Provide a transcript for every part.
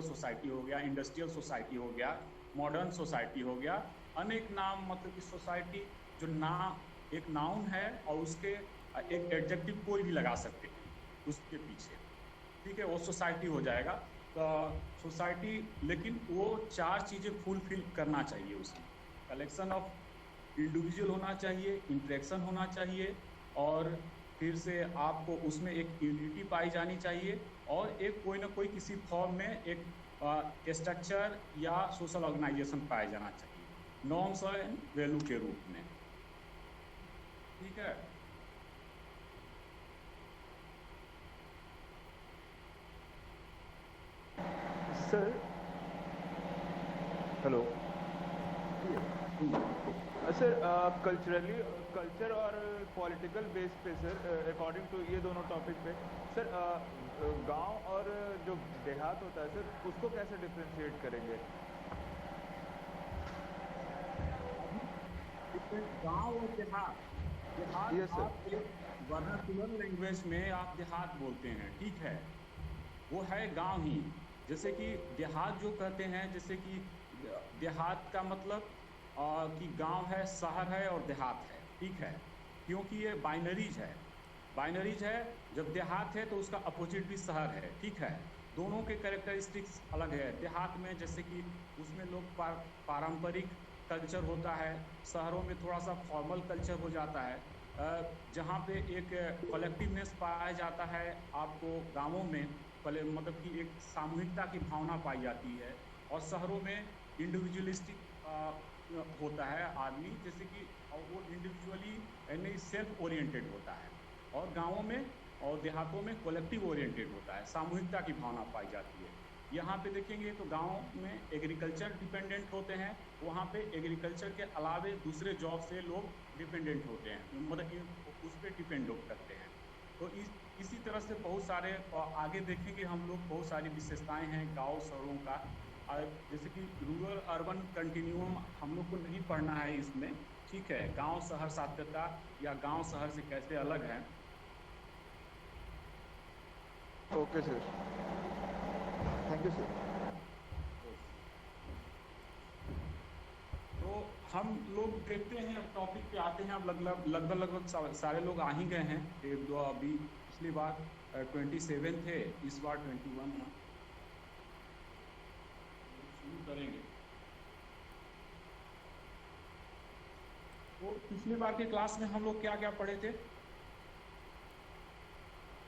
Society हो गया, industrial society हो गया, मॉडर्न सोसाइटी हो गया, अनेक नाम, मतलब कि सोसाइटी जो एक नाउन है और उसके एक एडजेक्टिव कोई भी लगा सकते हैं उसके पीछे, ठीक है, वो सोसाइटी हो जाएगा। तो सोसाइटी, लेकिन वो 4 चीजें फुलफिल करना चाहिए उसमें। कलेक्शन ऑफ इंडिविजुअल होना चाहिए, इंटरेक्शन होना चाहिए, और फिर से आपको उसमें एक यूनिटी पाई जानी चाहिए, और एक कोई ना कोई किसी फॉर्म में एक स्ट्रक्चर या सोशल ऑर्गेनाइजेशन पाया जाना चाहिए, नॉर्म्स एंड वैल्यू के रूप में। ठीक है। सर हेलो सर, कल्चर और पॉलिटिकल बेस पे सर, अकॉर्डिंग टू ये दोनों टॉपिक पे सर, गांव और जो देहात होता है सर, उसको कैसे डिफ्रेंशिएट करेंगे? गांव और देहात, यस सर। आप एक वर्नाकुलर लैंग्वेज में आप देहात बोलते हैं, ठीक है, वो है गांव ही। जैसे कि देहात जो कहते हैं, जैसे कि देहात का मतलब कि गांव है, शहर है और देहात है, ठीक है, क्योंकि ये बाइनरीज है। बाइनरीज है, जब देहात है तो उसका अपोजिट भी शहर है, ठीक है। दोनों के कैरेक्टरिस्टिक्स अलग है। देहात में जैसे कि उसमें लोग पारंपरिक कल्चर होता है, शहरों में थोड़ा सा फॉर्मल कल्चर हो जाता है, जहाँ पे एक कलेक्टिवनेस पाया जाता है। आपको गांवों में मतलब कि एक सामूहिकता की भावना पाई जाती है, और शहरों में इंडिविजुअलिस्टिक होता है आदमी, जैसे कि वो इंडिविजुअली यानी सेल्फ ओरिएंटेड होता है, और गांवों में और देहातों में कलेक्टिव ओरिएंटेड होता है, सामूहिकता की भावना पाई जाती है। यहाँ पे देखेंगे तो गांव में एग्रीकल्चर डिपेंडेंट होते हैं, वहाँ पे एग्रीकल्चर के अलावे दूसरे जॉब से लोग डिपेंडेंट होते हैं, मतलब उस पर डिपेंड करते हैं। तो इसी तरह से बहुत सारे आगे देखेंगे हम लोग, बहुत सारी विशेषताएं हैं गांव शहरों का। जैसे कि रूरल अर्बन कंटिन्यूम हम लोग को नहीं पढ़ना है इसमें, ठीक है, गांव शहर सात्यता या गांव शहर से कैसे अलग है। Okay sir, thank you sir. तो हम लोग देखते हैं, अब टॉपिक पे आते हैं। अब लगभग सारे लोग आ ही गए हैं, एक दो अभी, पिछली बार 27 थे, इस बार 21 है। शुरू करेंगे। तो पिछली बार के क्लास में हम लोग क्या क्या पढ़े थे,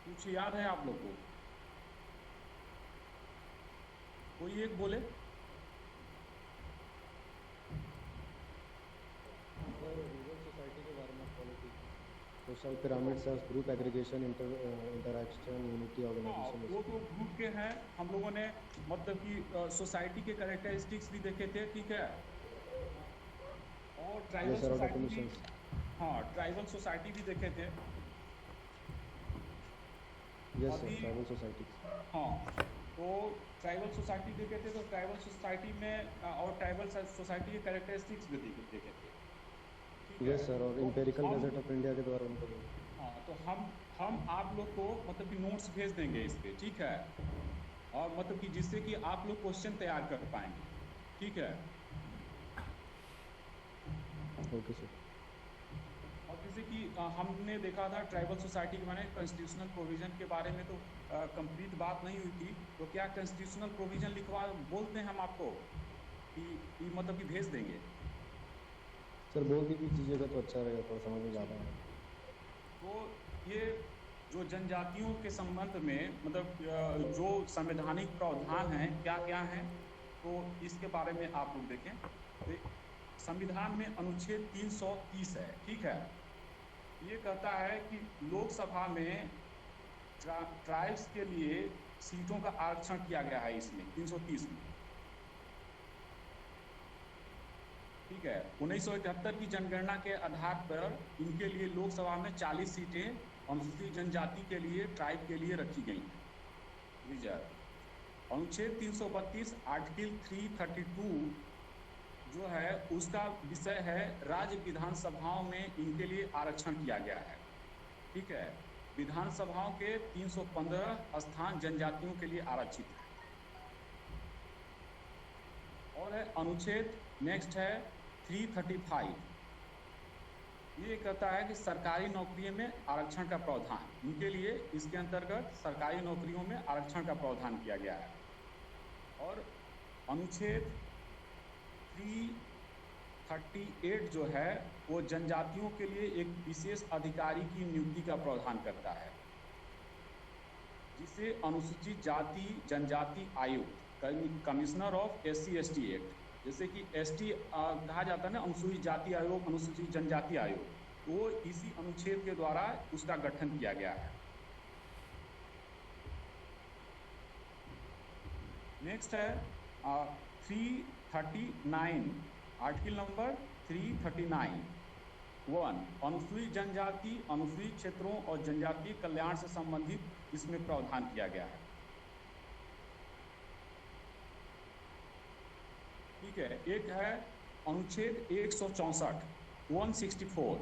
कुछ याद है आप लोग को? कोई एक बोले। रूरल सोसाइटी के बारे में polity, social pyramids, group aggregation, interaction, unity, organisation. वो तो ग्रुप के हैं। हम लोगों ने मतलब कि सोसाइटी के कैरेक्टरिस्टिक्स भी देखे थे, ठीक है, और ट्राइबल सोसाइटी भी, हाँ, ट्राइबल सोसाइटी भी देखे थे। Yes sir, tribal society. हाँ, तो ट्राइबल सोसाइटी देखे थे, तो ट्राइबल सोसाइटी में और ट्राइबल सोसाइटी के कैरेक्टरिस्टिक्स भी देखे थे। यस सर, और इंपेरिकल गजट ऑफ इंडिया के द्वारा उनको। हाँ, तो हम आप लोग को मतलब कि नोट्स भेज देंगे इस पे, ठीक है, और मतलब कि जिससे कि आप लोग क्वेश्चन तैयार कर पाएंगे, ठीक है। Okay sir. और जैसे कि हमने देखा था ट्राइबल सोसाइटी के बारे में, कॉन्स्टिट्यूशनल प्रोविजन के बारे में तो कंप्लीट बात नहीं हुई थी। तो क्या कॉन्स्टिट्यूशनल प्रोविजन लिखवा बोलते हैं हम आपको कि मतलब कि भेज देंगे? सर बोल के दीजिएगा तो अच्छा रहेगा, थोड़ा समझ में ज़्यादा है। तो ये जो जनजातियों के संबंध में मतलब जो संवैधानिक प्रावधान हैं क्या क्या हैं, तो इसके बारे में आप लोग देखें। तो संविधान में अनुच्छेद 330 है, ठीक है, ये कहता है कि लोकसभा में ट्राइब्स के लिए सीटों का आरक्षण किया गया है इसमें 330 में, ठीक है। 1971 की जनगणना के आधार पर इनके लिए लोकसभा में 40 सीटें अनुसूचित जनजाति के लिए, ट्राइब के लिए रखी गई हैं, रिजर्व। अनुच्छेद 332 आर्टिकल 332 जो है उसका विषय है राज्य विधानसभाओं में इनके लिए आरक्षण किया गया है, ठीक है। विधानसभाओं के 315 स्थान जनजातियों के लिए आरक्षित है। है अनुच्छेद, नेक्स्ट है 335। ये कहता है कि सरकारी नौकरियों में आरक्षण का प्रावधान, उनके लिए इसके अंतर्गत सरकारी नौकरियों में आरक्षण का प्रावधान किया गया है। और अनुच्छेद 338 जो है वो जनजातियों के लिए एक विशेष अधिकारी की नियुक्ति का प्रावधान करता है, जिसे अनुसूचित जाति जनजाति आयोग, कमिश्नर ऑफ SC/ST एक्ट, जैसे कि ST कहा जाता है ना, अनुसूचित जाति आयोग, अनुसूचित जनजाति आयोग, वो इसी अनुच्छेद के द्वारा उसका गठन किया गया है। नेक्स्ट है 339, आर्टिकल नंबर 339 1, अनुसूचित जनजाति, अनुसूचित क्षेत्रों और जनजातीय कल्याण से संबंधित इसमें प्रावधान किया गया है। ठीक है। एक है अनुच्छेद 164 164,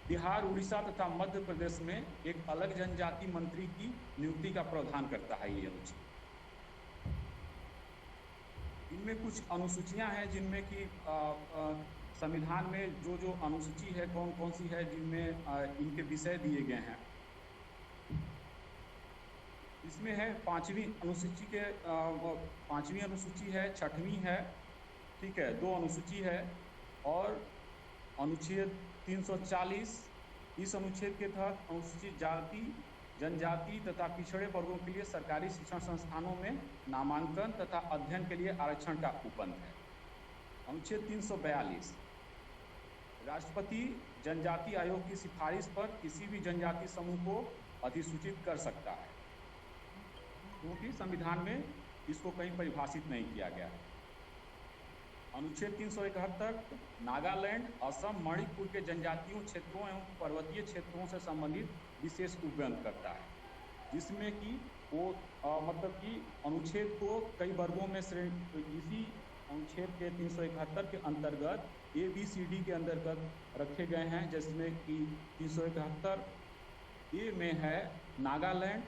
बिहार, उड़ीसा तथा मध्य प्रदेश में एक अलग जनजाति मंत्री की नियुक्ति का प्रावधान करता है ये अनुच्छेद। इनमें कुछ अनुसूचियां हैं जिनमें कि संविधान में जो अनुसूची है कौन कौन सी है, जिनमें इनके विषय दिए गए हैं। इसमें है पांचवी अनुसूची के 5वीं अनुसूची है, 6वीं है, ठीक है, 2 अनुसूची है। और अनुच्छेद 340, इस अनुच्छेद के तहत अनुसूचित जाति जनजाति तथा पिछड़े वर्गों के लिए सरकारी शिक्षण संस्थानों में नामांकन तथा अध्ययन के लिए आरक्षण का उपबंध है। अनुच्छेद 342, राष्ट्रपति जनजाति आयोग की सिफारिश पर किसी भी जनजाति समूह को अधिसूचित कर सकता है, क्योंकि संविधान में इसको कहीं परिभाषित नहीं किया गया है। अनुच्छेद 371, नागालैंड, असम, मणिपुर के जनजातीय क्षेत्रों एवं पर्वतीय क्षेत्रों से संबंधित विशेष उपबंध करता है, जिसमें कि वो मतलब कि अनुच्छेद को कई वर्गों में इसी अनुच्छेद के 371 के अंतर्गत ABCD के अंतर्गत रखे गए हैं, जिसमें कि 371 ए में है नागालैंड,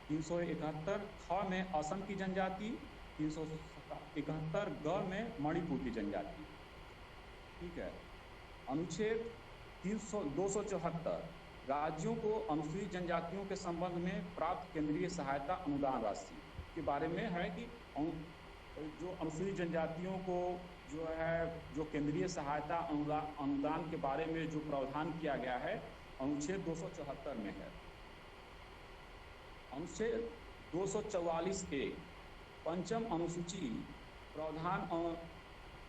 371 ख में असम की जनजाति, 371 ग में मणिपुर की जनजाति। ठीक है। अनुच्छेद 274, राज्यों को अनुसूचित जनजातियों के संबंध में प्राप्त केंद्रीय सहायता अनुदान राशि के बारे में है कि जो अनुसूचित जनजातियों को जो केंद्रीय सहायता अनुदान के बारे में जो प्रावधान किया गया है अनुच्छेद 274 में है। अनुच्छेद 244A, पंचम अनुसूची, प्रावधान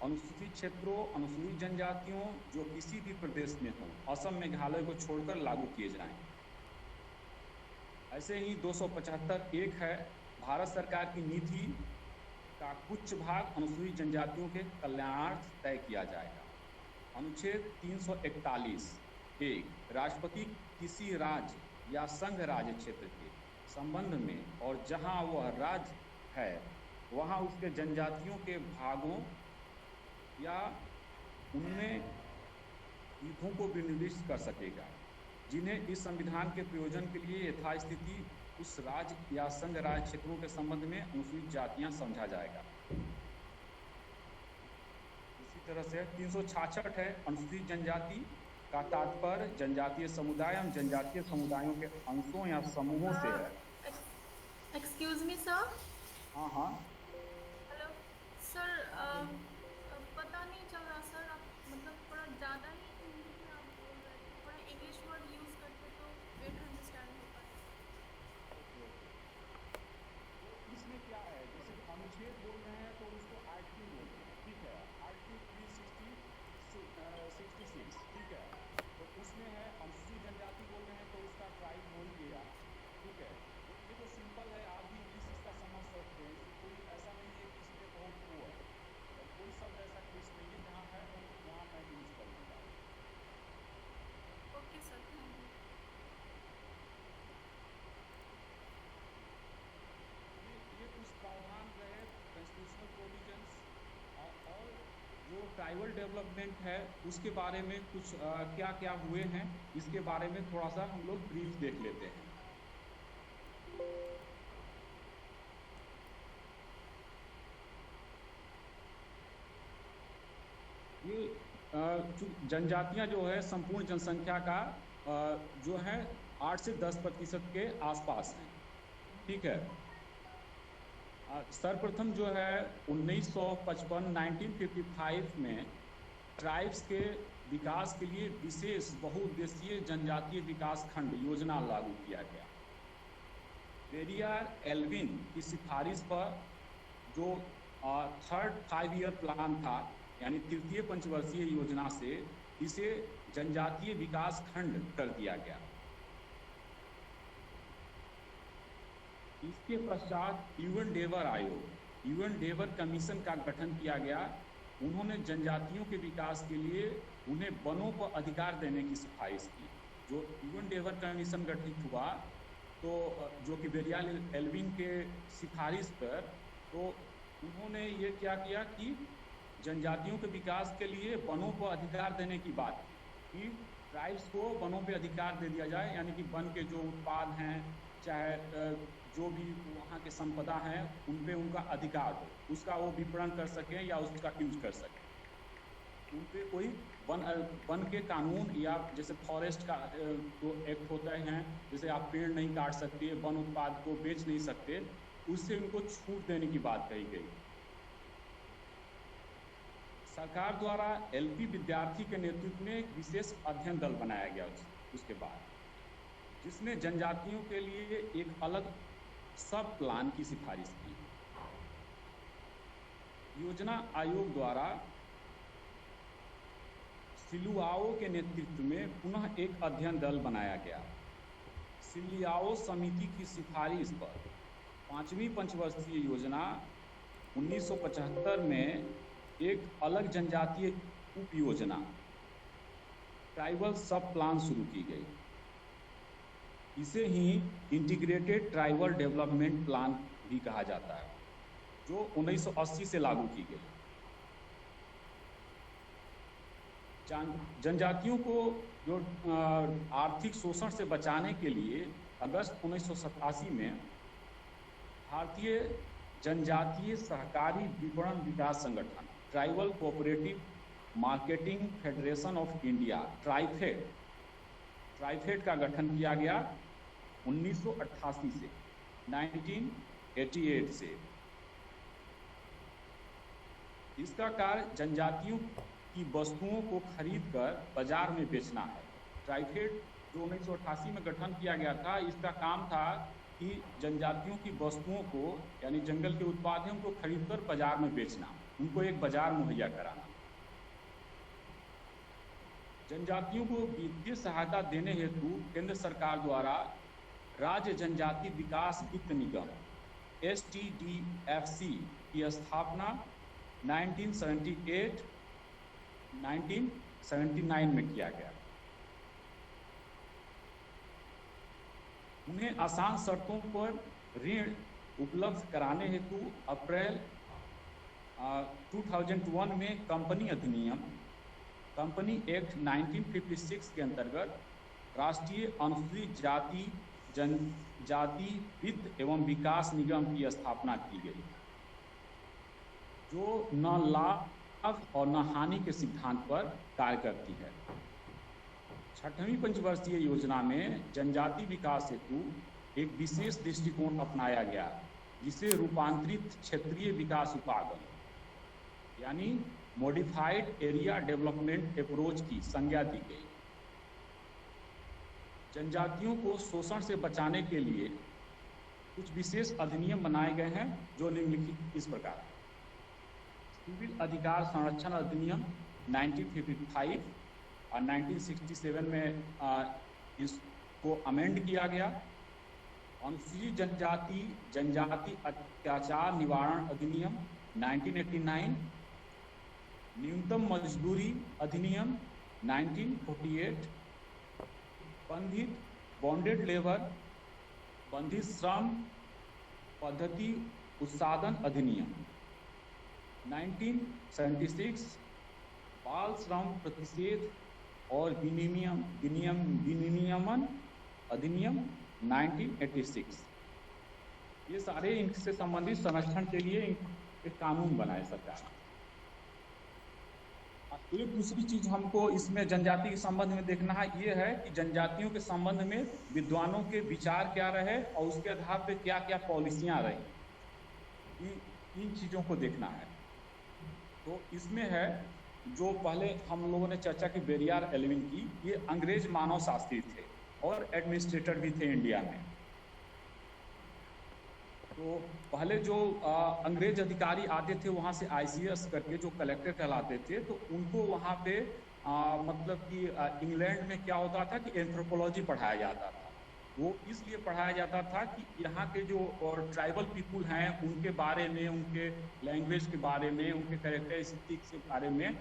अनुसूचित क्षेत्रों, अनुसूचित जनजातियों जो किसी भी प्रदेश में हो, असम मेघालय को छोड़कर लागू किए जाएं। ऐसे ही 275(1) है, भारत सरकार की नीति का कुछ भाग अनुसूचित जनजातियों के कल्याणार्थ तय किया जाएगा। अनुच्छेद 341(1), राष्ट्रपति किसी राज्य या संघ राज्य क्षेत्र के संबंध में और जहां वह राज्य है वहां उसके जनजातियों के भागों या उनमें हितों को विनिर्दिष्ट कर सकेगा, जिन्हें इस संविधान के प्रयोजन के लिए यथास्थिति उस राज्य या संघ राज्य क्षेत्रों के संबंध में अनुसूचित जातियां समझा जाएगा। इसी तरह से 366 है, अनुसूचित जनजाति का तात्पर्य जनजातीय समुदाय एवं जनजातीय समुदायों के अंशों या समूहों से है। Excuse me sir. हाँ हाँ हेलो सर, पता नहीं चल रहा सर, आप मतलब थोड़ा ज़्यादा ही हिंदी में आप बोल रहे थे, थोड़ा इंग्लिश वर्ड यूज़ करते तो बेटर अंडरस्टैंड हो पाए। इसमें क्या है, जैसे अनुच्छेद बोल रहे हैं तो उसको आर्टिकल बोलते हैं, ठीक है, आर्टिकल 366, ठीक है, तो उसमें है अनुसूचित जनजाति बोल रहे हैं तो उसका ट्राइब बोल दिया, ठीक है। ये तो सिंपल है, आप भी इंग्लिश इसका समझ सकते हैं, कोई ऐसा नहीं है कि इसमें बहुत वो है, और कोई शब्द ऐसा क्लिष्ट नहीं है, जहाँ है वहाँ मैं यूज कर लूँगा। Okay sir, thank you. ये कुछ प्रावधान रहे कॉन्स्टिट्यूशनल प्रोविजंस, और जो ट्राइबल डेवलपमेंट है उसके बारे में कुछ क्या क्या हुए हैं इसके बारे में थोड़ा सा हम लोग ब्रीफ देख लेते हैं। जनजातियां जो है संपूर्ण जनसंख्या का जो है 8 से 10% के आसपास हैं, ठीक है। सर्वप्रथम जो है 1955 में ट्राइब्स के विकास के लिए विशेष बहुउद्देशीय जनजातीय विकास खंड योजना लागू किया गया। पेरियार एल्विन की सिफारिश पर जो थर्ड 5 ईयर प्लान था, यानी तृतीय पंचवर्षीय योजना से इसे जनजातीय विकास खंड कर दिया गया। इसके पश्चात यूएन डेवर आयोग, यूएन डेवर कमीशन का गठन किया गया। उन्होंने जनजातियों के विकास के लिए उन्हें वनों पर अधिकार देने की सिफारिश की। जो यूएन डेवर कमीशन गठित हुआ तो जो कि बेरियार एल्विन के सिफारिश पर, तो उन्होंने ये क्या किया कि जनजातियों के विकास के लिए वनों पर अधिकार देने की बात की कि ट्राइब्स को वनों पे अधिकार दे दिया जाए, यानी कि वन के जो उत्पाद हैं, चाहे जो भी वहाँ के संपदा हैं, उन पे उनका अधिकार हो, उसका वो विपणन कर सकें या उसका यूज कर सकें। उन पे कोई वन के कानून या जैसे फॉरेस्ट का जो एक्ट होता है, जैसे आप पेड़ नहीं काट सकते, वन उत्पाद को बेच नहीं सकते, उससे उनको छूट देने की बात कही गई। सरकार द्वारा एलपी विद्यार्थी के नेतृत्व में एक विशेष अध्ययन दल बनाया गया उसके बाद, जिसने जनजातियों के लिए एक अलग सब प्लान की सिफारिश की। योजना आयोग द्वारा सिलुआओ के नेतृत्व में पुनः एक अध्ययन दल बनाया गया। सिलुआओ समिति की सिफारिश पर 5वीं पंचवर्षीय योजना 1975 में एक अलग जनजातीय उप योजना ट्राइबल सब प्लान शुरू की गई। इसे ही इंटीग्रेटेड ट्राइबल डेवलपमेंट प्लान भी कहा जाता है, जो 1980 से लागू की गई। जनजातियों को जो आर्थिक शोषण से बचाने के लिए अगस्त 1987 में भारतीय जनजातीय सहकारी विपणन विकास संगठन tribal cooperative marketing federation of India TRIFED का गठन किया गया 1988 से 1988 से। इसका कार्य जनजातियों की वस्तुओं को खरीदकर बाजार में बेचना है। ट्राइफेड जो 1988 में गठन किया गया था, इसका काम था कि जनजातियों की वस्तुओं को, यानी जंगल के उत्पाद हैं, उनको खरीदकर बाजार में बेचना, उनको एक बाजार मुहैया कराना। जनजातियों को वित्तीय सहायता देने हेतु केंद्र सरकार द्वारा राज्य जनजाति विकास वित्त निगम STDFC की स्थापना 1979 में किया गया। उन्हें आसान शर्तों पर ऋण उपलब्ध कराने हेतु अप्रैल 2001 में कंपनी अधिनियम, कंपनी एक्ट 1956 के अंतर्गत राष्ट्रीय अनुसूचित जाति जनजाति वित्त एवं विकास निगम की स्थापना की गई, जो न लाभ और न हानि के सिद्धांत पर कार्य करती है। 6वीं पंचवर्षीय योजना में जनजाति विकास हेतु एक विशेष दृष्टिकोण अपनाया गया, जिसे रूपांतरित क्षेत्रीय विकास उपागम यानी मॉडिफाइड एरिया डेवलपमेंट अप्रोच की संज्ञा दी गई। जनजातियों को शोषण से बचाने के लिए कुछ विशेष अधिनियम बनाए गए हैं, जो निम्नलिखित इस प्रकार: सिविल अधिकार संरक्षण अधिनियम 1955 और 1967 में इसको अमेंड किया गया। अनुसूचित जनजाति अत्याचार निवारण अधिनियम 1989, न्यूनतम मजदूरी अधिनियम 1948, बंधित बॉन्डेड लेबर बंधित श्रम पद्धति उत्साधन अधिनियम 1976, बाल श्रम प्रतिषेध और विनियमन अधिनियम 1986। ये सारे इनसे संबंधित संरक्षण के लिए एक कानून बनाए सरकार। एक दूसरी चीज हमको इसमें जनजाति के संबंध में देखना है, ये है कि जनजातियों के संबंध में विद्वानों के विचार क्या रहे और उसके आधार पे क्या क्या पॉलिसियां रही, इन चीजों को देखना है। तो इसमें है जो पहले हम लोगों ने चर्चा की बेरियार एल्विन की, ये अंग्रेज मानव शास्त्री थे और एडमिनिस्ट्रेटर भी थे इंडिया में। तो पहले जो अंग्रेज अधिकारी आते थे वहाँ से आईसीएस करके जो कलेक्टर कहलाते थे, तो उनको वहाँ पे मतलब कि इंग्लैंड में क्या होता था कि एंथ्रोपोलॉजी पढ़ाया जाता था। वो इसलिए पढ़ाया जाता था कि यहाँ के जो और ट्राइबल पीपुल हैं उनके बारे में, उनके लैंग्वेज के बारे में, उनके कैरेक्टरिस्टिक्स के बारे में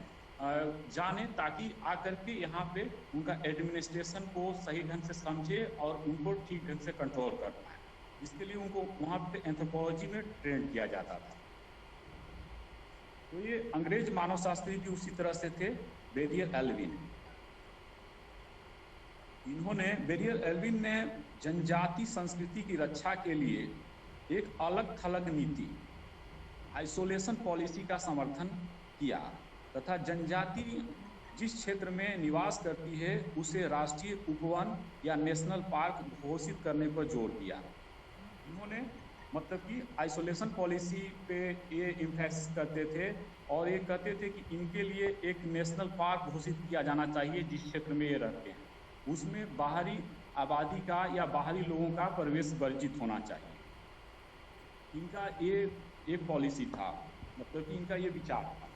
जाने, ताकि आकर के यहाँ पे उनका एडमिनिस्ट्रेशन को सही ढंग से समझे और उनको ठीक ढंग से कंट्रोल कर पाए। इसके लिए उनको वहाँ पे एंथ्रोपोलॉजी में ट्रेन किया जाता था। तो ये अंग्रेज मानव शास्त्री भी उसी तरह से थे, बेरियर एल्विन। बेरियर एल्विन ने जनजाति संस्कृति की रक्षा के लिए एक अलग थलग नीति, आइसोलेशन पॉलिसी का समर्थन किया तथा जनजाति जिस क्षेत्र में निवास करती है उसे राष्ट्रीय उपवन या नेशनल पार्क घोषित करने पर जोर दिया। इन्होंने मतलब कि आइसोलेशन पॉलिसी पे ये इम्फेसिस करते थे और ये कहते थे कि इनके लिए एक नेशनल पार्क घोषित किया जाना चाहिए जिस क्षेत्र में ये रहते हैं, उसमें बाहरी आबादी का या बाहरी लोगों का प्रवेश वर्जित होना चाहिए। इनका ये एक पॉलिसी था, मतलब कि इनका ये विचार था।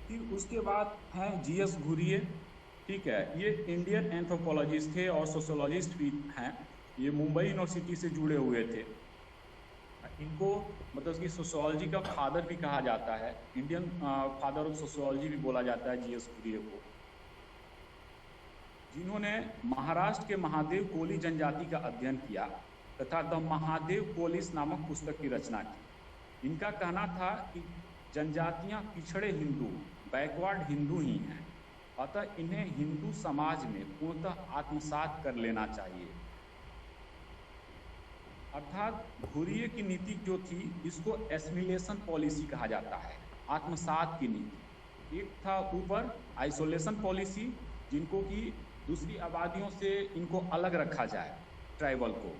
फिर उसके बाद हैं जीएस घुरिये, ठीक है, ये इंडियन एंथ्रोपोलॉजिस्ट थे और सोशोलॉजिस्ट भी हैं। ये मुंबई यूनिवर्सिटी से जुड़े हुए थे। इनको मतलब कि सोशोलॉजी का फादर भी कहा जाता है, इंडियन फादर ऑफ सोशोलॉजी भी बोला जाता है जीएस घुरिये को, जिन्होंने महाराष्ट्र के महादेव कोली जनजाति का अध्ययन किया तथा द महादेव कोलिस नामक पुस्तक की रचना की। इनका कहना था कि जनजातियां पिछड़े हिंदू, बैकवर्ड हिंदू ही हैं, अतः इन्हें हिंदू समाज में पूर्णतः आत्मसात कर लेना चाहिए। अर्थात घुरिये की नीति जो थी इसको एसिमिलेशन पॉलिसी कहा जाता है, आत्मसात की नीति। एक था ऊपर आइसोलेशन पॉलिसी, जिनको कि दूसरी आबादियों से इनको अलग रखा जाए, ट्राइबल को।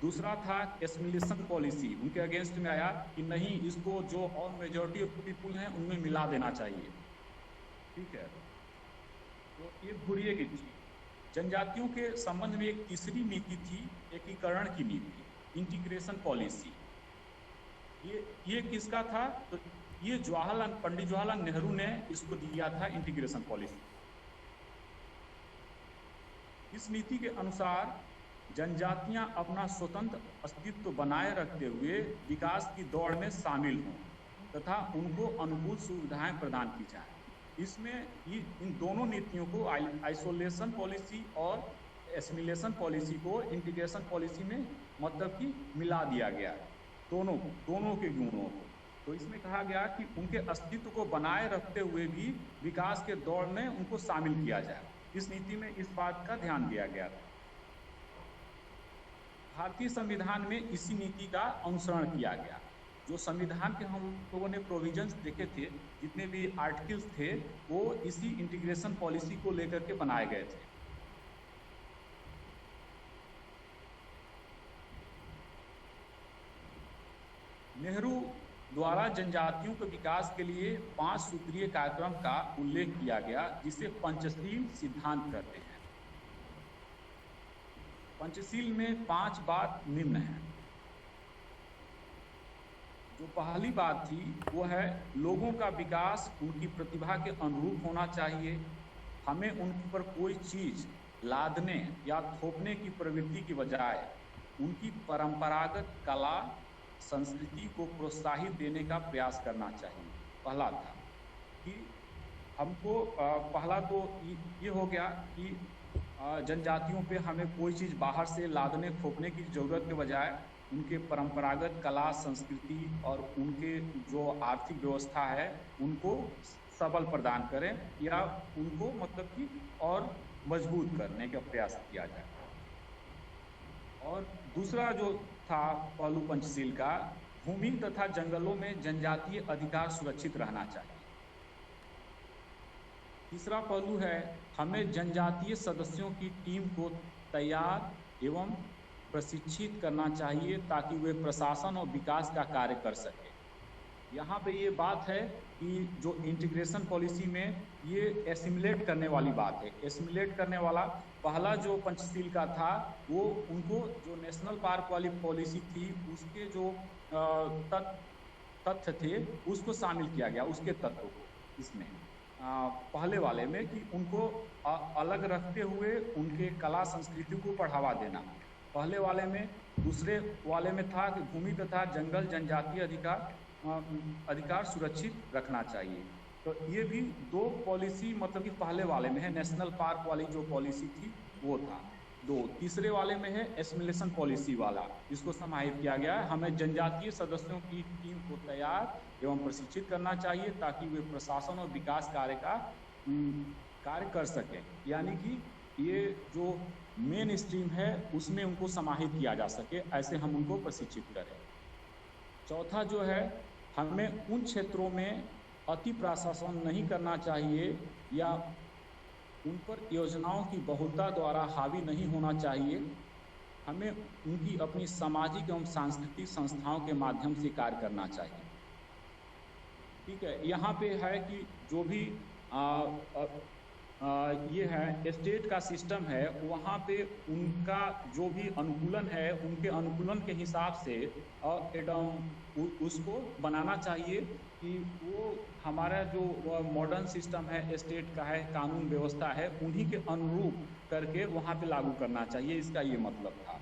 दूसरा था एसिमिलेशन पॉलिसी, उनके अगेंस्ट में आया कि नहीं, इसको जो और मेजॉरिटी ऑफ पीपुल हैं उनमें मिला देना चाहिए, ठीक है। तो ये घुरिये की थी। जनजातियों के संबंध में एक तीसरी नीति थी, एकीकरण की नीति, इंटीग्रेशन पॉलिसी। ये किसका था? तो ये पंडित जवाहरलाल नेहरू ने इसको दिया था, इंटीग्रेशन पॉलिसी। इस नीति के अनुसार जनजातियां अपना स्वतंत्र अस्तित्व बनाए रखते हुए विकास की दौड़ में शामिल हों तथा उनको अनुकूल सुविधाएं प्रदान की जाएं। इसमें इन दोनों नीतियों को, आइसोलेशन पॉलिसी और एसिमिलेशन पॉलिसी को इंटीग्रेशन पॉलिसी में मतलब कि मिला दिया गया, दोनों के गुणों को। तो इसमें कहा गया कि उनके अस्तित्व को बनाए रखते हुए भी विकास के दौर में उनको शामिल किया जाए। इस नीति में इस बात का ध्यान दिया गया था। भारतीय संविधान में इसी नीति का अनुसरण किया गया। जो संविधान के हम लोगों ने प्रोविजंस देखे थे, जितने भी आर्टिकल्स थे, वो इसी इंटीग्रेशन पॉलिसी को लेकर के बनाए गए थे। नेहरू द्वारा जनजातियों के विकास के लिए 5 सूत्रीय कार्यक्रम का उल्लेख किया गया, जिसे पंचशील सिद्धांत कहते हैं। पंचशील में 5 बात निम्न है। जो पहली बात थी वो है, लोगों का विकास उनकी प्रतिभा के अनुरूप होना चाहिए। हमें उन पर कोई चीज लादने या थोपने की प्रवृत्ति की बजाय उनकी परंपरागत कला संस्कृति को प्रोत्साहित देने का प्रयास करना चाहिए। पहला था कि हमको पहला तो ये हो गया कि जनजातियों पे हमें कोई चीज़ बाहर से लादने थोपने की ज़रूरत के बजाय उनके परंपरागत कला संस्कृति और उनके जो आर्थिक व्यवस्था है उनको सबल प्रदान करें या उनको मतलब कि और मजबूत करने का प्रयास किया जाए। और दूसरा जो था पहलू पंचशील का, भूमि तथा जंगलों में जनजातीय अधिकार सुरक्षित रहना चाहिए। तीसरा पहलू है, हमें जनजातीय सदस्यों की टीम को तैयार एवं प्रशिक्षित करना चाहिए ताकि वे प्रशासन और विकास का कार्य कर सकें। यहाँ पे ये बात है कि जो इंटीग्रेशन पॉलिसी में ये एसिमुलेट करने वाली बात है। एसिमुलेट करने वाला पहला जो पंचशील का था, वो उनको जो नेशनल पार्क वाली पॉलिसी थी उसके जो तथ्य थे उसको शामिल किया गया, उसके तत्वों को इसमें पहले वाले में, कि उनको अलग रखते हुए उनके कला संस्कृति को बढ़ावा देना पहले वाले में। दूसरे वाले में था कि भूमि तथा जंगल जनजातीय अधिकार सुरक्षित रखना चाहिए। तो ये भी दो पॉलिसी मतलब कि पहले वाले में है, नेशनल पार्क वाली जो पॉलिसी थी वो था दो। तीसरे वाले में है एसिमुलेशन पॉलिसी वाला, जिसको समाहित किया गया है, हमें जनजातीय सदस्यों की टीम को तैयार एवं प्रशिक्षित करना चाहिए ताकि वे प्रशासन और विकास कार्य कर सकें। यानी कि ये जो मेन स्ट्रीम है उसमें उनको समाहित किया जा सके, ऐसे हम उनको प्रशिक्षित करें। चौथा जो है, हमें उन क्षेत्रों में अति प्रशासन नहीं करना चाहिए या उन पर योजनाओं की बहुलता द्वारा हावी नहीं होना चाहिए। हमें उनकी अपनी सामाजिक एवं सांस्कृतिक संस्थाओं के माध्यम से कार्य करना चाहिए। ठीक है, यहाँ पे है कि जो भी ये है स्टेट का सिस्टम है, वहाँ पे उनका जो भी अनुकूलन है उनके अनुकूलन के हिसाब से उसको बनाना चाहिए कि वो हमारा जो मॉडर्न सिस्टम है स्टेट का है, कानून व्यवस्था है, उन्हीं के अनुरूप करके वहाँ पे लागू करना चाहिए, इसका ये मतलब था।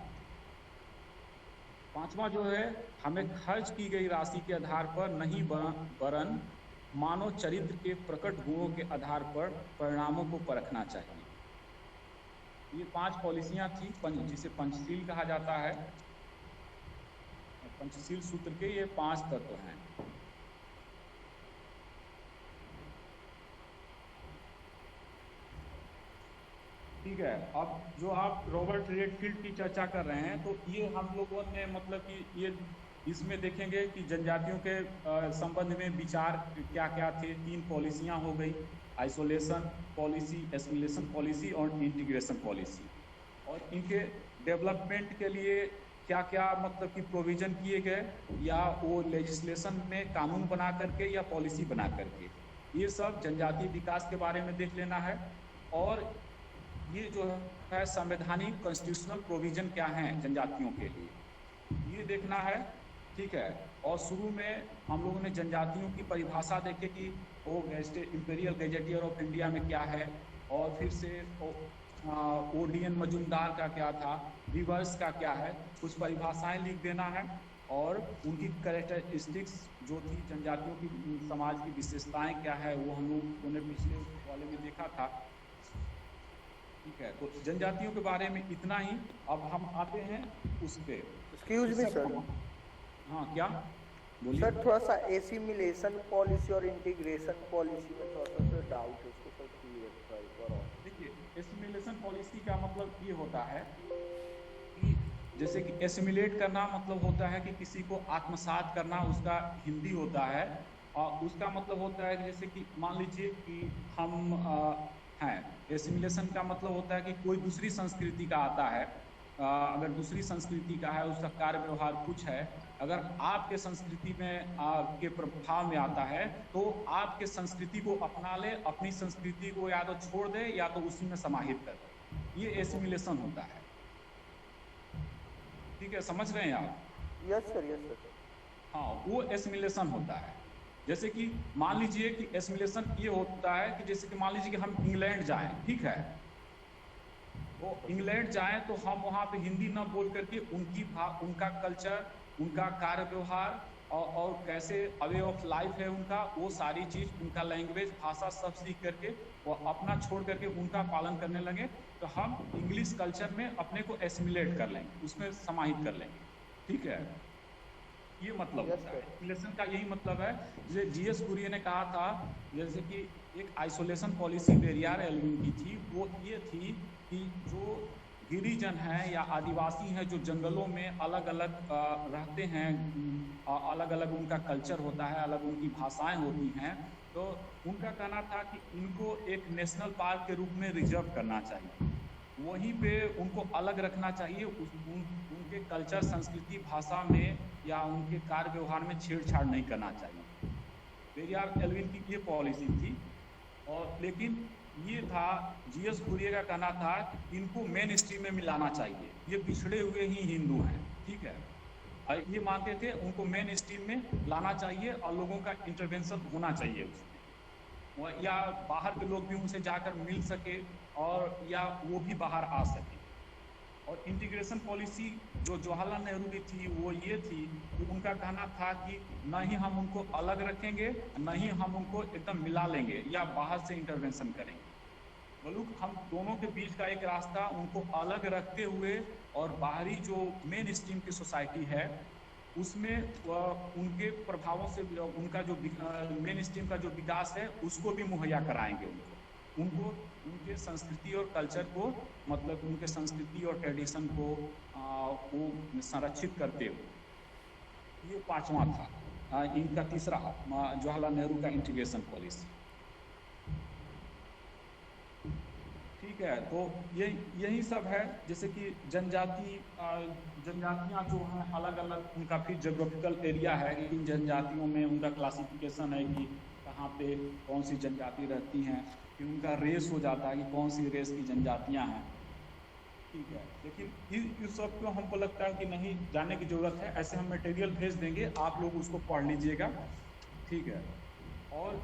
पांचवा जो है, हमें खर्च की गई राशि के आधार पर नहीं वरन मानव चरित्र के प्रकट गुणों के आधार पर परिणामों को परखना चाहिए। ये 5 पॉलिसियां थी जिसे पंचशील कहा जाता है। पंचशील सूत्र के ये 5 तत्व हैं। ठीक है, अब जो आप रॉबर्ट रेडफील्ड की चर्चा कर रहे हैं, तो ये हम लोगों ने मतलब कि ये इसमें देखेंगे कि जनजातियों के संबंध में विचार क्या क्या थे। 3 पॉलिसियां हो गई, आइसोलेशन पॉलिसी, एसिमुलेशन पॉलिसी और इंटीग्रेशन पॉलिसी। और इनके डेवलपमेंट के लिए क्या क्या मतलब कि प्रोविज़न किए गए, या वो लेजिस्लेशन में कानून बना करके या पॉलिसी बना करके, ये सब जनजातीय विकास के बारे में देख लेना है। और ये जो है संवैधानिक कॉन्स्टिट्यूशनल प्रोविज़न क्या हैं जनजातियों के लिए, ये देखना है। ठीक है, और शुरू में हम लोगों ने जनजातियों की परिभाषा देखे कि वो इंपीरियल गैजेटियर ऑफ इंडिया में क्या है, और फिर से ओडीएन मजूमदार का क्या था, रिवर्स का क्या है, कुछ परिभाषाएं लिख देना है। और उनकी कैरेक्टरिस्टिक्स जो थी, जनजातियों की समाज की विशेषताएं क्या है, वो हम लोगों ने पिछले वाले में देखा था। ठीक है, तो जनजातियों के बारे में इतना ही। अब हम आते हैं उस पे। Excuse me sir. हाँ, क्या बोलिए सर? थोड़ा सा एसिमुलेशन पॉलिसी और इंटीग्रेशन पॉलिसी में थोड़ा सा डाउट है, उसको सर क्लियर करो। देखिए, एसिमुलेशन पॉलिसी का मतलब ये होता है कि जैसे कि एसिमुलेट करना मतलब होता है कि किसी को आत्मसात करना, उसका हिंदी होता है। और उसका मतलब होता है कि जैसे कि मान लीजिए कि हम हैं, एसिमुलेशन का मतलब होता है कि कोई दूसरी संस्कृति का आता है, अगर दूसरी संस्कृति का है, उसका कार्य व्यवहार कुछ है, अगर आपके संस्कृति में आपके प्रभाव में आता है तो आपके संस्कृति को अपना ले, अपनी संस्कृति को या तो छोड़ दे या तो उसी में समाहित कर दे, ये एसिमुलेशन होता है। ठीक है, समझ रहे हैं आप? Yes sir, yes sir. हाँ, वो एसिमुलेशन होता है। जैसे कि मान लीजिए कि एसिमुलेशन ये होता है कि जैसे कि मान लीजिए कि हम इंग्लैंड जाएं, ठीक है, वो इंग्लैंड जाएं तो हम वहाँ पे हिंदी न बोल करके उनका कल्चर, उनका कार्य व्यवहार और कैसे वे ऑफ लाइफ है उनका, वो सारी चीज़, उनका लैंग्वेज, भाषा सब सीख करके वो अपना छोड़ करके उनका पालन करने लगे, तो हम इंग्लिश कल्चर में अपने को एसिमुलेट कर लेंगे, उसमें समाहित कर लेंगे। ठीक है, ये मतलब होता है एसिमुलेशन का, यही मतलब है। जैसे जीएस कुरियन ने कहा था, जैसे कि एक आइसोलेशन पॉलिसी बेरियार एल्विन की थी, वो ये थी कि जो गिरिजन हैं या आदिवासी हैं जो जंगलों में अलग अलग रहते हैं, अलग अलग उनका कल्चर होता है, अलग उनकी भाषाएं होती हैं, तो उनका कहना था कि इनको एक नेशनल पार्क के रूप में रिजर्व करना चाहिए, वहीं पे उनको अलग रखना चाहिए, उनके कल्चर, संस्कृति, भाषा में या उनके कार्य व्यवहार में छेड़छाड़ नहीं करना चाहिए। पेरियार एल्विन की ये पॉलिसी थी। और लेकिन ये था, जीएस फुरिये का कहना था कि इनको मेन स्ट्रीम में मिलाना चाहिए, ये पिछड़े हुए ही हिंदू हैं, ठीक है, और ये मानते थे उनको मेन स्ट्रीम में लाना चाहिए और लोगों का इंटरवेंशन होना चाहिए उसमें, या बाहर के लोग भी उनसे जाकर मिल सके और या वो भी बाहर आ सके। और इंटीग्रेशन पॉलिसी जो जवाहरलाल नेहरू की थी वो ये थी कि उनका कहना था कि न ही हम उनको अलग रखेंगे, न ही हम उनको एकदम मिला लेंगे या बाहर से इंटरवेंशन करेंगे, बल्कि हम दोनों के बीच का एक रास्ता उनको अलग रखते हुए और बाहरी जो मेन स्ट्रीम की सोसाइटी है उसमें उनके प्रभावों से उनका जो मेन स्ट्रीम का जो विकास है उसको भी मुहैया कराएंगे, उनको उनके संस्कृति और कल्चर को, मतलब उनके संस्कृति और ट्रेडिशन को वो संरक्षित करते हुए। ये पांचवा था। इनका तीसरा जवाहरलाल नेहरू का इंटीग्रेशन पॉलिसी, ठीक है। तो यही सब है, जैसे कि जनजातियाँ जो हैं अलग अलग, उनका फिर जोग्राफिकल एरिया है, इन जनजातियों में उनका क्लासिफिकेशन है कि कहाँ पे कौन सी जनजाति रहती हैं, फिर उनका रेस हो जाता है कि कौन सी रेस की जनजातियाँ हैं, ठीक है। लेकिन इस सब को हमको लगता है कि नहीं जानने की ज़रूरत है, ऐसे हम मटेरियल भेज देंगे, आप लोग उसको पढ़ लीजिएगा, ठीक है। और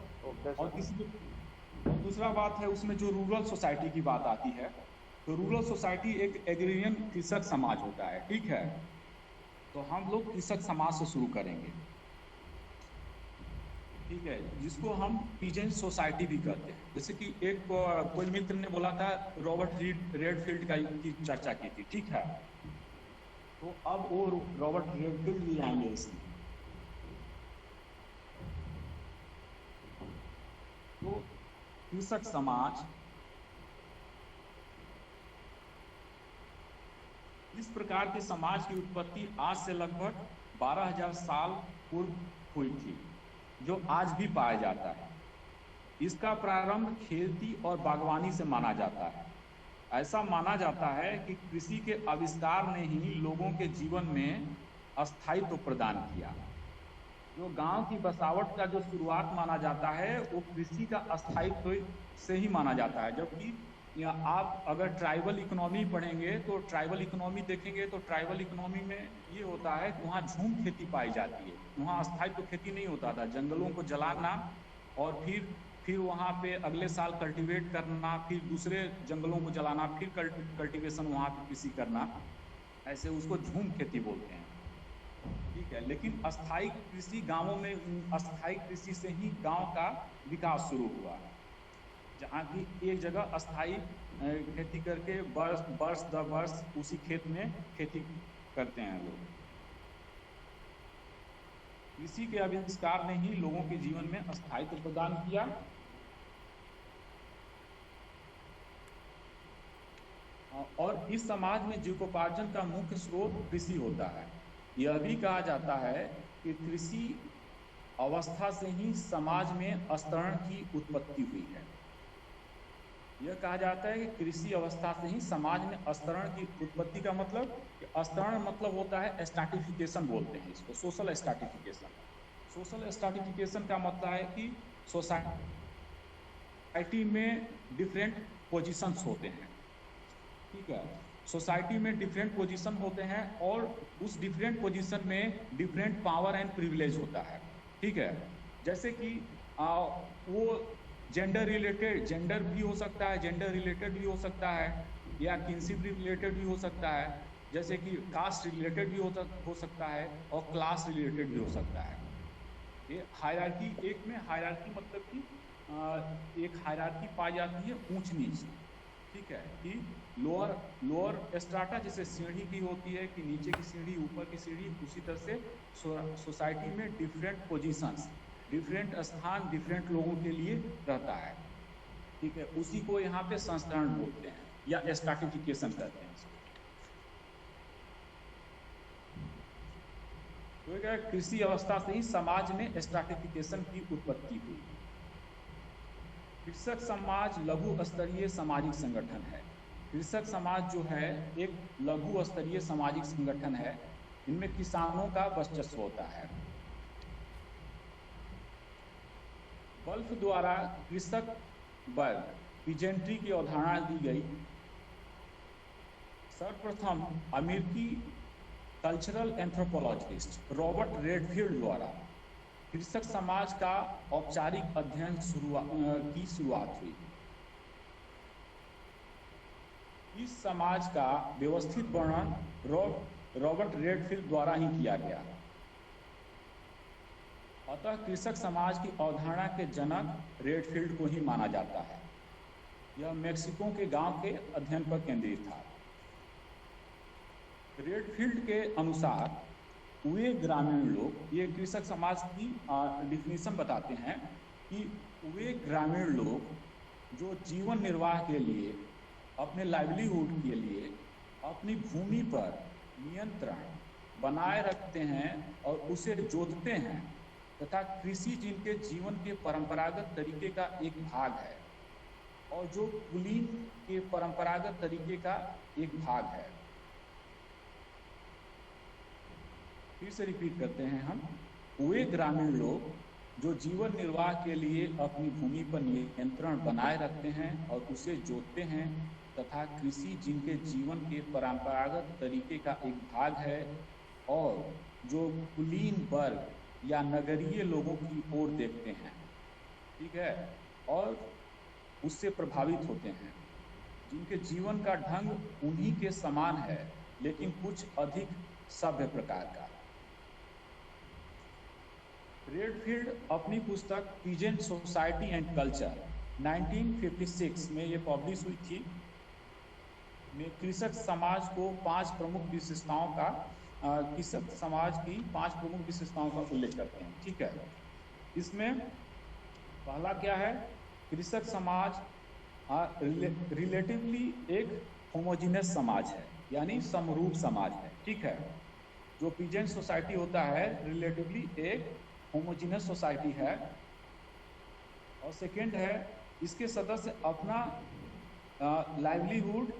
दूसरा बात है, उसमें जो रूरल सोसाइटी की बात आती है, तो रूरल सोसाइटी एक एग्रीरियन कृषक समाज होता है, ठीक है। तो हम लोग कृषक समाज से शुरू करेंगे, ठीक है, जिसको हम पीजेंट सोसाइटी भी कहते हैं। जैसे कि एक कोई मित्र ने बोला था, रॉबर्ट रेडफील्ड की चर्चा की थी, ठीक है। तो अब वो रॉबर्ट रेडफील्ड भी आएंगे इसमें। तो कृषक समाज इस प्रकार के समाज की उत्पत्ति आज से लगभग 12,000 साल पूर्व हुई थी, जो आज भी पाया जाता है। इसका प्रारंभ खेती और बागवानी से माना जाता है। ऐसा माना जाता है कि कृषि के आविष्कार ने ही लोगों के जीवन में स्थायित्व प्रदान किया। जो गांव की बसावट का जो शुरुआत माना जाता है वो कृषि का स्थायित्व से ही माना जाता है। जबकि आप अगर ट्राइबल इकोनॉमी पढ़ेंगे तो ट्राइबल इकोनॉमी देखेंगे तो ट्राइबल इकोनॉमी में ये होता है कि वहाँ झूम खेती पाई जाती है, वहाँ स्थायित्व खेती नहीं होता था। जंगलों को जलाना और फिर वहाँ पे अगले साल कल्टीवेट करना, फिर दूसरे जंगलों को जलाना, फिर कल्टीवेशन वहाँ पे कृषि करना, ऐसे उसको झूम खेती बोलते हैं, ठीक है। लेकिन अस्थायी कृषि गाँवों में, अस्थायी कृषि से ही गाँव का विकास शुरू हुआ, जहाँ की एक जगह अस्थायी खेती करके वर्ष दर वर्ष उसी खेत में खेती करते हैं लोग। कृषि के आविष्कार ने ही लोगों के जीवन में स्थायित्व प्रदान किया। और इस समाज में जीविकोपार्जन का मुख्य स्रोत कृषि होता है। यह भी कहा जाता है कि कृषि अवस्था से ही समाज में स्तरण की उत्पत्ति हुई है। यह कहा जाता है कि कृषि अवस्था से ही समाज में स्तरण की उत्पत्ति का मतलब, स्तरण मतलब होता है स्ट्रैटिफिकेशन बोलते हैं इसको, सोशल स्ट्रैटिफिकेशन। सोशल स्ट्रैटिफिकेशन का मतलब है कि सोसाइटी में डिफरेंट पोजीशंस होते हैं, ठीक है। सोसाइटी में डिफरेंट पोजीशन होते हैं और उस डिफरेंट पोजीशन में डिफरेंट पावर एंड प्रिविलेज होता है, ठीक है। जैसे कि वो जेंडर रिलेटेड, जेंडर भी हो सकता है, जेंडर रिलेटेड भी हो सकता है, या किनशिप रिलेटेड भी हो सकता है, जैसे कि कास्ट रिलेटेड भी हो सकता है और क्लास रिलेटेड भी हो सकता है। ये हायरार्की, एक में हायरार्की मतलब कि एक हायरार्की पाई जाती है ऊंच नीच, ठीक है, कि लोअर स्ट्राटा जैसे सीढ़ी की होती है कि नीचे की सीढ़ी ऊपर की सीढ़ी, उसी तरह से सोसाइटी में डिफरेंट पोजीशंस, डिफरेंट स्थान डिफरेंट लोगों के लिए रहता है, ठीक है। उसी को यहाँ पे संस्करण बोलते हैं या स्ट्रैटिफिकेशन कहते हैं। तो क्या कृषि अवस्था से ही समाज में स्ट्राटिफिकेशन की उत्पत्ति हुई। कृषक समाज लघु स्तरीय सामाजिक संगठन है। कृषक समाज जो है एक लघु स्तरीय सामाजिक संगठन है। इनमें किसानों का वर्चस्व होता है। वल्फ द्वारा कृषक वर्ग पीजेंट्री की अवधारणा दी गई। सर्वप्रथम अमेरिकी कल्चरल एंथ्रोपोलॉजिस्ट रॉबर्ट रेडफील्ड द्वारा कृषक समाज का औपचारिक अध्ययन की शुरुआत हुई। इस समाज का व्यवस्थित वर्णन रॉबर्ट रेडफील्ड द्वारा ही किया गया। अतः कृषक समाज की अवधारणा के जनक रेडफील्ड को ही माना जाता है। यह मेक्सिको के गांव के अध्ययन पर केंद्रित था। रेडफील्ड के अनुसार वे ग्रामीण लोग, ये कृषक समाज की डिफिनीशन बताते हैं कि वे ग्रामीण लोग जो जीवन निर्वाह के लिए, अपने लाइवलीहुड के लिए अपनी भूमि पर नियंत्रण बनाए रखते हैं और उसे जोतते हैं, तथा कृषि जिनके जीवन के परंपरागत तरीके का एक भाग है और जो कुलीन के परंपरागत तरीके का एक भाग है। फिर से रिपीट करते हैं हम, वे ग्रामीण लोग जो जीवन निर्वाह के लिए अपनी भूमि पर नियंत्रण बनाए रखते हैं और उसे जोतते हैं, तथा कृषि जिनके जीवन के परंपरागत तरीके का एक भाग है और जो कुलीन वर्ग या नगरीय लोगों की ओर देखते हैं, ठीक है, और उससे प्रभावित होते हैं, जिनके जीवन का ढंग उन्हीं के समान है लेकिन कुछ अधिक सभ्य प्रकार का। रेडफील्ड अपनी पुस्तक पीजेंट सोसाइटी एंड कल्चर 1956 में ये पब्लिश हुई थी, में कृषक समाज को 5 प्रमुख विशेषताओं का कृषक समाज की 5 प्रमुख विशेषताओं का उल्लेख करते हैं। ठीक है, इसमें पहला क्या है, कृषक समाज रिलेटिवली एक होमोजीनियस समाज है, यानी समरूप समाज है। ठीक है, जो पीजेंट सोसाइटी होता है रिलेटिवली एक होमोजीनियस सोसाइटी है। और सेकेंड है, इसके सदस्य अपना लाइवलीहुड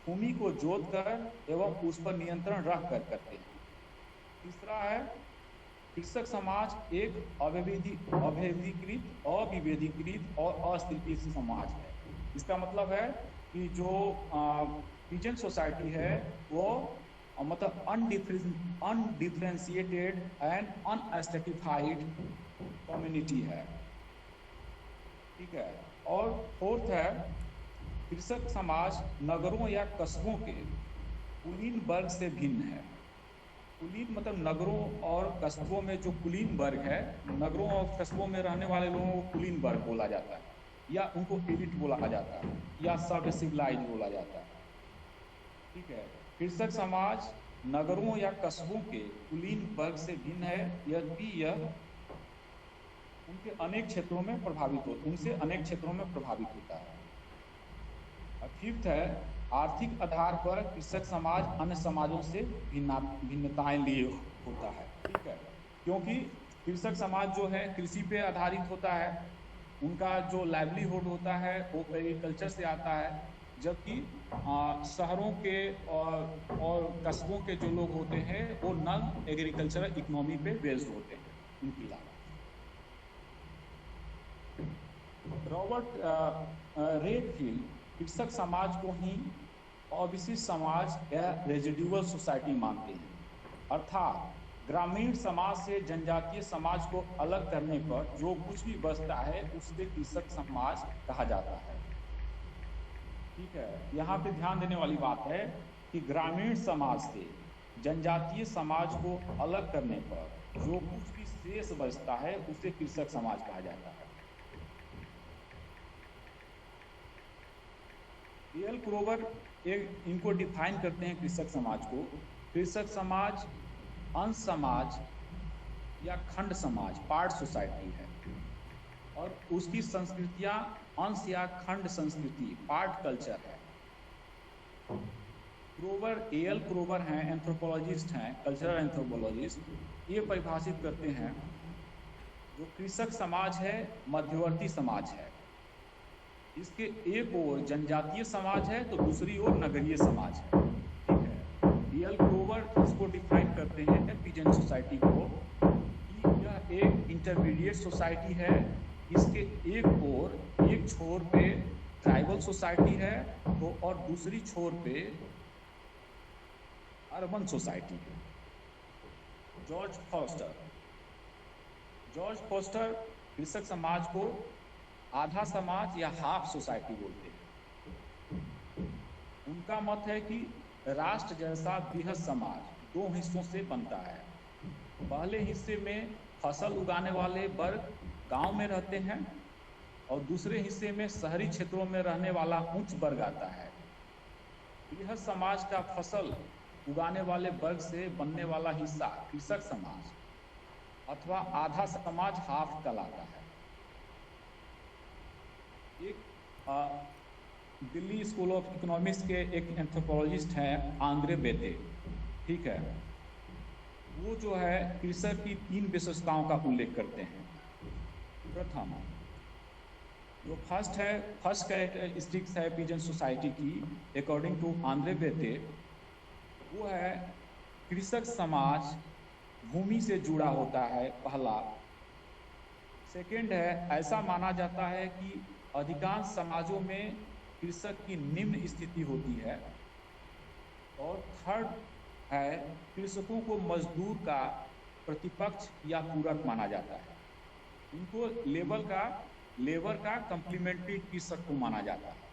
भूमि को जोत कर एवं उस पर नियंत्रण रख कर करते हैं। तीसरा है, कृषक समाज एक अविभेदीकृत, अविभेदीकृत और अस्थिर समाज है। इसका मतलब है कि जो पीजेंट सोसाइटी है वो मतलब अनडिफरेंशिएटेड एंड अनस्ट्रेटिफाइड कम्युनिटी है। ठीक है, और फोर्थ है, कृषक समाज नगरों या कस्बों के कुलीन वर्ग से भिन्न है। कुलीन मतलब नगरों और कस्बों में जो कुलीन वर्ग है, नगरों और कस्बों में रहने वाले लोगों को कुलीन वर्ग बोला जाता है, या उनको एलिट बोला जाता है, या सब सिविलाइज बोला जाता है। ठीक है, कृषक समाज नगरों या कस्बों के कुलीन वर्ग से भिन्न है, यद्यपि यह उनके अनेक क्षेत्रों में प्रभावित होता है। फिफ्थ है, आर्थिक आधार पर कृषक समाज अन्य समाजों से भिन्नताएं लिए होता है। ठीक है, क्योंकि कृषक समाज जो है कृषि पे आधारित होता है, उनका जो लाइवलीहुड होता है वो एग्रीकल्चर से आता है, जबकि शहरों के और कस्बों के जो लोग होते हैं वो नॉन एग्रीकल्चरल इकोनॉमी पे बेस्ड होते हैं उनकी लागत। रॉबर्ट रेडफील्ड कृषक समाज को ही अविशिष्ट समाज या रेजिडुअल सोसाइटी मानते हैं, अर्थात ग्रामीण समाज से जनजातीय समाज को अलग करने पर जो कुछ भी बचता है उसे कृषक समाज कहा जाता है। ठीक है, यहाँ पे ध्यान देने वाली बात है कि ग्रामीण समाज से जनजातीय समाज को अलग करने पर जो कुछ भी शेष बचता है उसे कृषक समाज कहा जाता है। एल क्रोवर इनको डिफाइन करते हैं कृषक समाज को। कृषक समाज अंश समाज या खंड समाज, पार्ट सोसाइटी है, और उसकी संस्कृतियां अंश या खंड संस्कृति, पार्ट कल्चर है। क्रोवर, एल क्रोवर हैं, एंथ्रोपोलॉजिस्ट हैं, कल्चरल एंथ्रोपोलॉजिस्ट, ये परिभाषित करते हैं जो कृषक समाज है मध्यवर्ती समाज है। इसके एक ओर जनजातीय समाज है तो दूसरी ओर नगरीय समाज है। ठीक है, एल क्रोवर इसको डिफाइन करते हैं पीजेंट सोसाइटी को कि यह एक इंटरमीडिएट सोसाइटी है। इसके एक ओर, एक छोर पे ट्राइबल सोसाइटी है तो और दूसरी छोर पे अर्बन सोसाइटी है। जॉर्ज फॉस्टर कृषक समाज को आधा समाज या हाफ सोसाइटी बोलते हैं। उनका मत है कि राष्ट्र जैसा बृहद समाज दो हिस्सों से बनता है। पहले हिस्से में फसल उगाने वाले वर्ग गांव में रहते हैं और दूसरे हिस्से में शहरी क्षेत्रों में रहने वाला उच्च वर्ग आता है। बृहद समाज का फसल उगाने वाले वर्ग से बनने वाला हिस्सा कृषक समाज अथवा आधा समाज हाफ कहलाता है। एक दिल्ली स्कूल ऑफ इकोनॉमिक्स के एक एंथ्रोपोलॉजिस्ट हैं आंद्रे बेते, ठीक है, वो जो है कृषक की 3 विशेषताओं का उल्लेख करते हैं। प्रथम, जो फर्स्ट कैरेक्टरिस्टिक्स है पीजेंट सोसाइटी की अकॉर्डिंग टू आंद्रे बेते, वो है कृषक समाज भूमि से जुड़ा होता है, पहला। सेकंड है, ऐसा माना जाता है कि अधिकांश समाजों में कृषक की निम्न स्थिति होती है। और थर्ड है, कृषकों को मजदूर का प्रतिपक्ष या पूरक माना जाता है। इनको लेबर का कंप्लीमेंट्री कृषक को माना जाता है।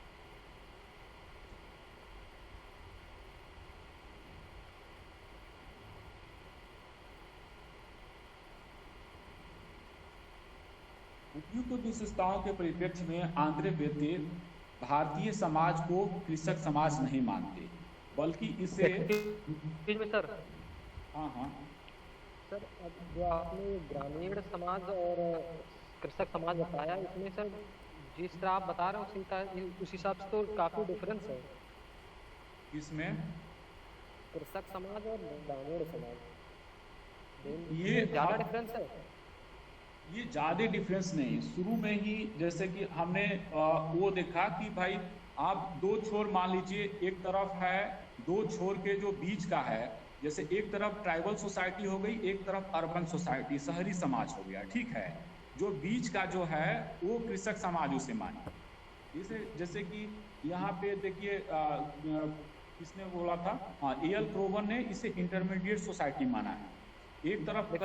उपयुक्त विशेषताओं के परिप्रेक्ष्य में आंद्रे बेते भारतीय समाज को कृषक समाज नहीं मानते, बल्कि इसे सर। हाँ सर, अब जो आपने ग्रामीण समाज और कृषक समाज बताया, इसमें सर जिस तरह आप बता रहे हो उस हिसाब से तो काफ़ी डिफरेंस है इसमें। कृषक समाज और ग्रामीण समाज, ये ज़्यादा डिफरेंस है। ये ज़्यादा डिफरेंस नहीं। शुरू में ही जैसे कि हमने वो देखा कि भाई आप 2 छोर मान लीजिए, एक तरफ है 2 छोर के जो बीच का है, जैसे एक तरफ ट्राइबल सोसाइटी हो गई, एक तरफ अर्बन सोसाइटी शहरी समाज हो गया, ठीक है। जो बीच का जो है वो कृषक समाज उसे माने। इसे जैसे कि यहाँ पे देखिए किसने बोला था, एल क्रोवर ने इसे इंटरमीडिएट सोसाइटी माना है। एक तरफ रेड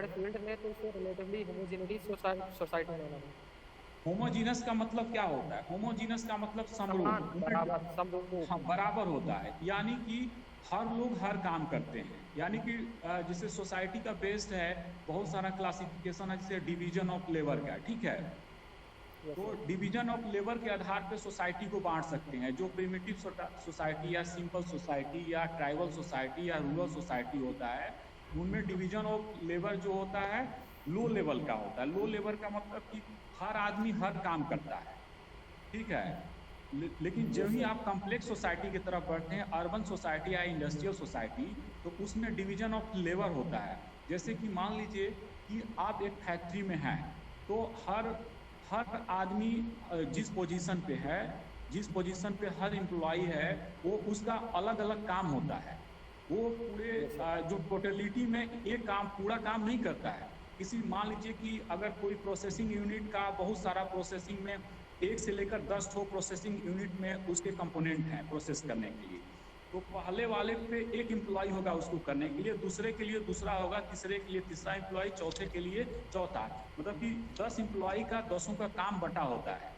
फील्ड ने तो इसे रिलेटिवली होमोजेनिटी सोसाइटी माना है। होमोजीनस का मतलब क्या होता है? होमोजीनस का मतलब समरूप, हाँ, बराबर होता है, यानी कि हर लोग हर काम करते हैं। यानी कि जैसे सोसाइटी का बेस्ड है, बहुत सारा क्लासिफिकेशन है, जैसे डिवीजन ऑफ लेबर का, ठीक है। तो डिवीजन ऑफ लेबर के आधार पे सोसाइटी को बांट सकते हैं। जो प्रिमिटिव सोसाइटी या सिंपल सोसाइटी या ट्राइबल सोसाइटी या रूरल सोसाइटी होता है, उनमें डिवीजन ऑफ लेबर जो होता है लो लेवल का होता है। लो लेवल का मतलब कि हर आदमी हर काम करता है, ठीक है। लेकिन जब ही आप कॉम्प्लेक्स सोसाइटी की तरफ बढ़ते हैं, अर्बन सोसाइटी या इंडस्ट्रियल सोसाइटी, तो उसमें डिवीजन ऑफ लेबर होता है। जैसे कि मान लीजिए कि आप एक फैक्ट्री में हैं, तो हर आदमी जिस पोजीशन पे है, जिस पोजीशन पे हर एम्प्लॉई है, वो उसका अलग अलग काम होता है। वो पूरे जो टोटलिटी में एक काम पूरा काम नहीं करता है। किसी मान लीजिए कि अगर कोई प्रोसेसिंग यूनिट का बहुत सारा प्रोसेसिंग में 1 से लेकर 10 ठो प्रोसेसिंग यूनिट में उसके कंपोनेंट हैं प्रोसेस करने के लिए, तो पहले वाले पे एक एम्प्लॉय होगा उसको करने के लिए, दूसरे के लिए दूसरा होगा, तीसरे के लिए तीसरा एम्प्लॉय, चौथे के लिए चौथा। मतलब कि 10 एम्प्लॉय का 10 का काम बटा होता है,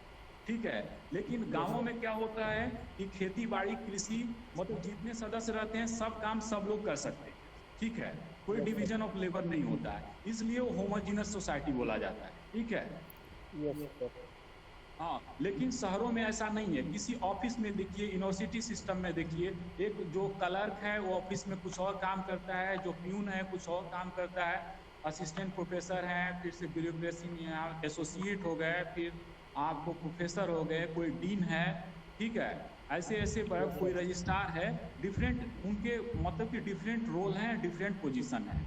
ठीक है। लेकिन गांवों में क्या होता है कि खेती बाड़ी कृषि मतलब जितने सदस्य रहते हैं सब काम सब लोग कर सकते हैं, ठीक है। कोई डिवीजन ऑफ लेबर नहीं होता है, इसलिए वो होमोजीनस सोसाइटी बोला जाता है, ठीक है। हाँ, लेकिन शहरों में ऐसा नहीं है। किसी ऑफिस में देखिए, यूनिवर्सिटी सिस्टम में देखिए, एक जो क्लर्क है वो ऑफिस में कुछ और काम करता है, जो प्यून है कुछ और काम करता है, असिस्टेंट प्रोफेसर हैं, फिर से ब्यूरोक्रेसी में आप एसोसिएट हो गए, फिर आपको प्रोफेसर हो गए, कोई डीन है, ठीक है। ऐसे ऐसे कोई रजिस्ट्रार है, डिफरेंट उनके मतलब कि डिफरेंट रोल हैं, डिफरेंट पोजीशन है।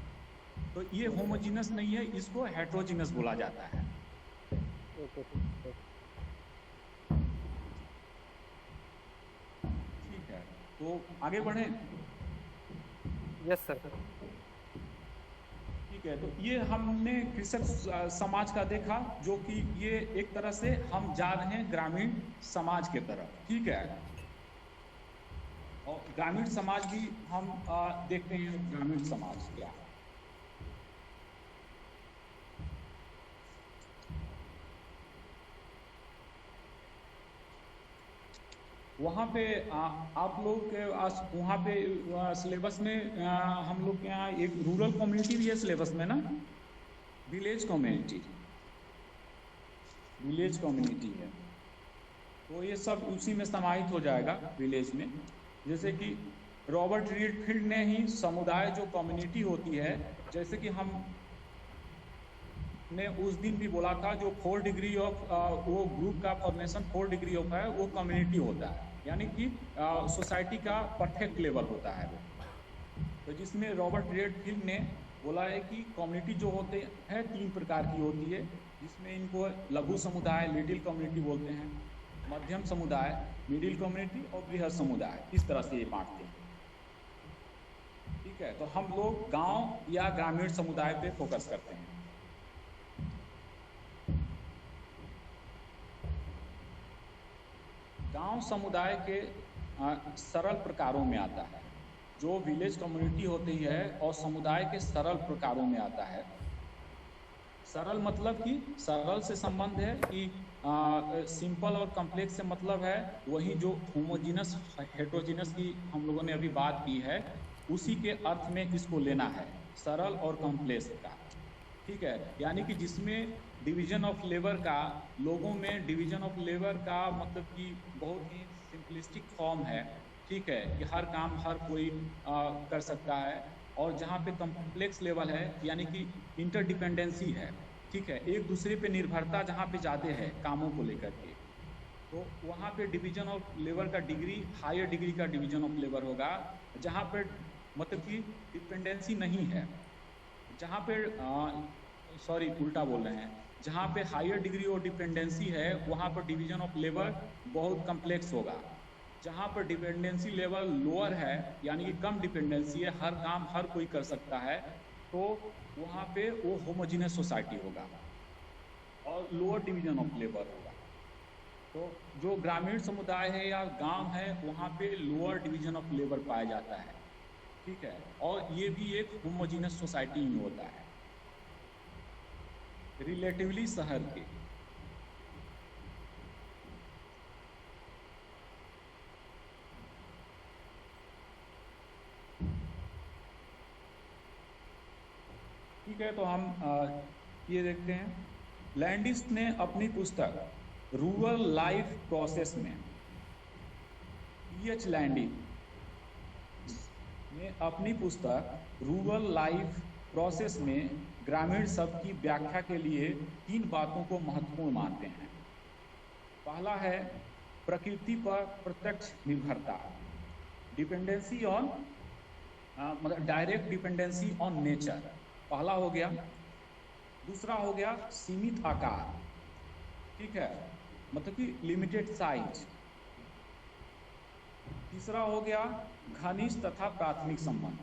तो ये होमोजीनस नहीं है, इसको हेट्रोजीनस बोला जाता है। ओके। ठीक है, तो आगे बढ़े। Yes sir. ठीक है, तो ये हमने कृषक समाज का देखा, जो कि ये एक तरह से हम जा रहे हैं ग्रामीण समाज के तरफ। ठीक है, और ग्रामीण समाज भी हम देखते हैं ग्रामीण समाज क्या है। वहाँ पे आप लोग के वहाँ पे सिलेबस में हम लोग के यहाँ एक रूरल कम्युनिटी भी है सिलेबस में ना, विलेज कम्युनिटी है। तो ये सब उसी में समाहित हो जाएगा विलेज में। जैसे कि रॉबर्ट रीडफील्ड ने ही समुदाय जो कम्युनिटी होती है, जैसे कि हम ने उस दिन भी बोला था, जो 4 डिग्री ऑफ वो ग्रुप का फॉर्मेशन 4 डिग्री ऑफ है, वो कम्युनिटी होता है, यानी कि सोसाइटी का परफेक्ट लेवल होता है वो। तो जिसमें रॉबर्ट रीडफील्ड ने बोला है कि कम्युनिटी जो होते हैं 3 प्रकार की होती है, जिसमें इनको लघु समुदाय, लिटिल कम्युनिटी बोलते हैं, मध्यम समुदाय, मिडिल कम्युनिटी और बृहद समुदाय, इस तरह से ये बांटते हैं। ठीक है, तो हम लोग गांव या ग्रामीण समुदाय पे फोकस करते हैं। गांव समुदाय के सरल प्रकारों में आता है, जो विलेज कम्युनिटी होती है और समुदाय के सरल प्रकारों में आता है। सरल मतलब कि सरल से संबंध है कि सिंपल और कॉम्प्लेक्स से मतलब है वही जो होमोजीनस हेट्रोजीनस की हम लोगों ने अभी बात की है, उसी के अर्थ में इसको लेना है, सरल और कॉम्प्लेक्स का। ठीक है, यानी कि जिसमें डिवीजन ऑफ लेबर का, लोगों में डिवीजन ऑफ लेबर का मतलब कि बहुत ही सिंपलिस्टिक फॉर्म है। ठीक है, कि हर काम हर कोई कर सकता है, और जहाँ पे कॉम्प्लेक्स लेवल है यानी कि इंटरडिपेंडेंसी है। ठीक है, एक दूसरे पे निर्भरता जहाँ पे ज़्यादा है कामों को लेकर के, तो वहाँ पे डिवीजन ऑफ लेबर का डिग्री हायर डिग्री का डिवीजन ऑफ लेबर होगा। जहाँ पर मतलब कि डिपेंडेंसी नहीं है, जहाँ पे सॉरी उल्टा बोल रहे हैं, जहाँ पे हायर डिग्री और डिपेंडेंसी है वहाँ पर डिवीजन ऑफ लेबर बहुत कम्प्लेक्स होगा। जहाँ पर डिपेंडेंसी लेवल लोअर है यानी कि कम डिपेंडेंसी है, हर काम हर कोई कर सकता है, तो वहाँ पे वो होमोजीनस सोसाइटी होगा और लोअर डिवीजन ऑफ लेबर होगा। तो जो ग्रामीण समुदाय है या गांव है वहाँ पे लोअर डिवीजन ऑफ लेबर पाया जाता है। ठीक है, और ये भी एक होमोजीनस सोसाइटी ही होता है रिलेटिवली शहर के। ठीक है, तो हम ये देखते हैं, लैंडिस ने अपनी पुस्तक रूरल लाइफ प्रोसेस में, E.H. लैंडिस ने अपनी पुस्तक रूरल लाइफ प्रोसेस में ग्रामीण शब्द की व्याख्या के लिए 3 बातों को महत्वपूर्ण मानते हैं। पहला है प्रकृति पर प्रत्यक्ष निर्भरता, डिपेंडेंसी ऑन मतलब डायरेक्ट डिपेंडेंसी ऑन नेचर, पहला हो गया। दूसरा हो गया सीमित आकार, ठीक है, मतलब कि लिमिटेड साइज। तीसरा हो गया घनिष्ठ तथा प्राथमिक संबंध,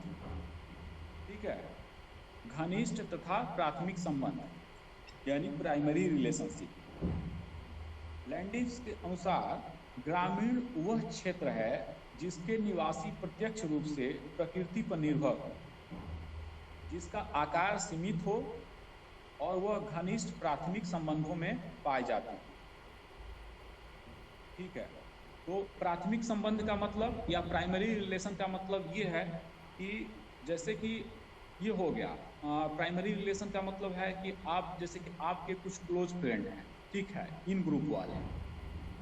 ठीक है, घनिष्ठ तथा प्राथमिक संबंध यानी प्राइमरी रिलेशनशिप। लैंडिस के अनुसार ग्रामीण वह क्षेत्र है जिसके निवासी प्रत्यक्ष रूप से प्रकृति पर निर्भर हो, जिसका आकार सीमित हो और वह घनिष्ठ प्राथमिक संबंधों में पाए जाते हैं। ठीक है, तो प्राथमिक संबंध का मतलब या प्राइमरी रिलेशन का मतलब ये है कि जैसे कि ये हो गया प्राइमरी रिलेशन का मतलब है कि आप जैसे कि आपके कुछ क्लोज फ्रेंड हैं, ठीक है, इन ग्रुप वाले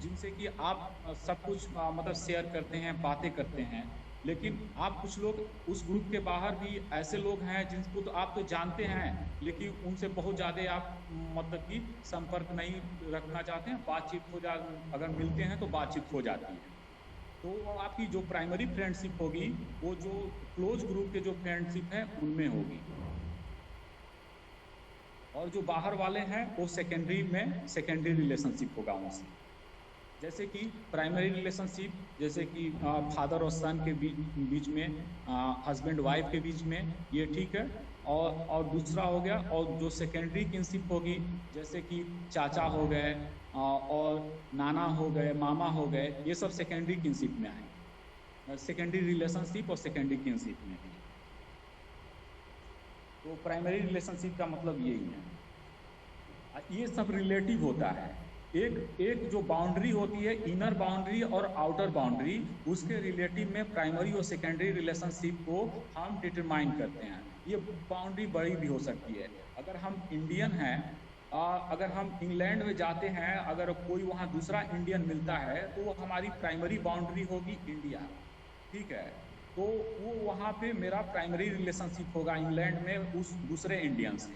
जिनसे कि आप सब कुछ मतलब शेयर करते हैं, बातें करते हैं, लेकिन आप कुछ लोग उस ग्रुप के बाहर भी ऐसे लोग हैं जिनको तो आप तो जानते हैं लेकिन उनसे बहुत ज़्यादा आप मतलब कि संपर्क नहीं रखना चाहते हैं, बातचीत हो जा, अगर मिलते हैं तो बातचीत हो जाती है। तो वो आपकी जो प्राइमरी फ्रेंडशिप होगी वो जो क्लोज ग्रुप के जो फ्रेंडशिप हैं उनमें होगी, और जो बाहर वाले हैं वो सेकेंडरी रिलेशनशिप होगा उनसे। जैसे कि प्राइमरी रिलेशनशिप, जैसे कि फादर और सन के बीच में, हस्बैंड वाइफ के बीच में, ये ठीक है। और दूसरा हो गया, और जो सेकेंडरी किनशिप होगी जैसे कि चाचा हो गए और नाना हो गए, मामा हो गए, ये सब सेकेंडरी किनशिप में आए, सेकेंडरी रिलेशनशिप और सेकेंडरी किनशिप में है। तो प्राइमरी रिलेशनशिप का मतलब यही है। ये सब रिलेटिव होता है। एक जो बाउंड्री होती है, इनर बाउंड्री और आउटर बाउंड्री, उसके रिलेटिव में प्राइमरी और सेकेंडरी रिलेशनशिप को हम डिटरमाइन करते हैं। ये बाउंड्री बड़ी भी हो सकती है। अगर हम इंडियन हैं, अगर हम इंग्लैंड में जाते हैं, अगर कोई वहाँ दूसरा इंडियन मिलता है तो वो हमारी प्राइमरी बाउंड्री होगी इंडिया, ठीक है। तो वो वहाँ पे मेरा प्राइमरी रिलेशनशिप होगा इंग्लैंड में उस दूसरे इंडियन से।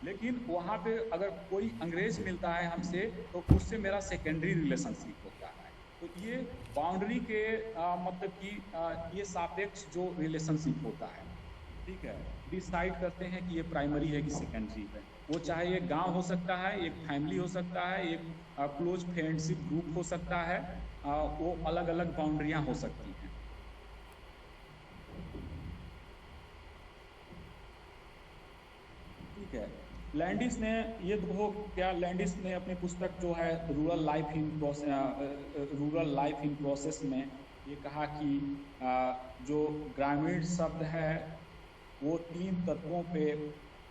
लेकिन वहाँ पे अगर कोई अंग्रेज मिलता है हमसे तो उससे मेरा सेकेंडरी रिलेशनशिप होता है। तो ये बाउंड्री के मतलब कि ये सापेक्ष जो रिलेशनशिप होता है, ठीक है, डिसाइड करते हैं कि ये प्राइमरी है कि सेकेंडरी है। वो चाहे एक गांव हो सकता है, एक फैमिली हो सकता है, एक क्लोज फ्रेंडशिप ग्रुप हो सकता है, वो अलग अलग बाउंड्रियां हो सकती हैं। ठीक है। लैंडिस ने ये देखो क्या, लैंडिस ने अपनी पुस्तक जो है रूरल लाइफ इन प्रोसेस में ये कहा कि जो ग्रामीण शब्द है वो 3 तत्वों पे